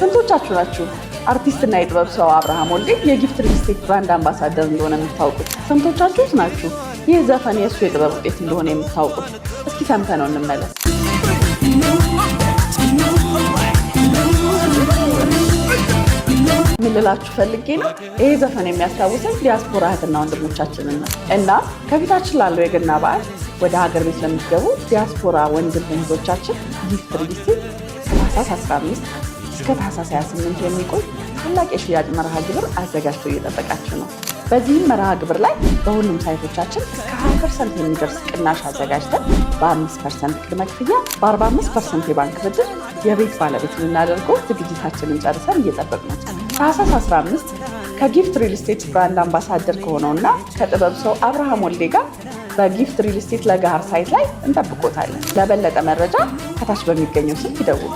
ስንቶቻችሁ ናችሁ አርቲስትና የጥበብ ሰው አብርሃም ወልዴ የጊፍት ሪል ስቴት ብራንድ አምባሳደር እንደሆነ የምታውቁት? ስንቶቻችሁ ናችሁ ይህ ዘፈን የእሱ የጥበብ ውጤት እንደሆነ የምታውቁት? እስኪ ሰምተነው እንመለስ። ምን ልላችሁ ፈልጌ ነው፣ ይሄ ዘፈን የሚያስታውሰን ዲያስፖራ እህትና ወንድሞቻችንን ነው እና ከፊታችን ላለው የገና በዓል ወደ ሀገር ቤት ለምትገቡ ዲያስፖራ ወንድም እህቶቻችን ጊፍት ሪል ስቴት ከታህሳስ 15 እስከ ታህሳስ 28 የሚቆይ ታላቅ የሽያጭ መርሃ ግብር አዘጋጅቶ እየጠበቃችሁ ነው። በዚህም መርሃ ግብር ላይ በሁሉም ሳይቶቻችን እስከ 20% የሚደርስ ቅናሽ አዘጋጅተን በ5% ቅድመ ክፍያ በ45% የባንክ ብድር የቤት ባለቤት ልናደርገው ዝግጅታችንን ጨርሰን እየጠበቅን ነው። ታህሳስ 15 ከጊፍት ሪል ስቴት ብራንድ አምባሳደር ከሆነውና ከጥበብ ሰው አብርሃም ወልዴ ጋር በጊፍት ሪል ስቴት ለገሃር ሳይት ላይ እንጠብቆታለን። ለበለጠ መረጃ ከታች በሚገኘው ስልክ ይደውሉ።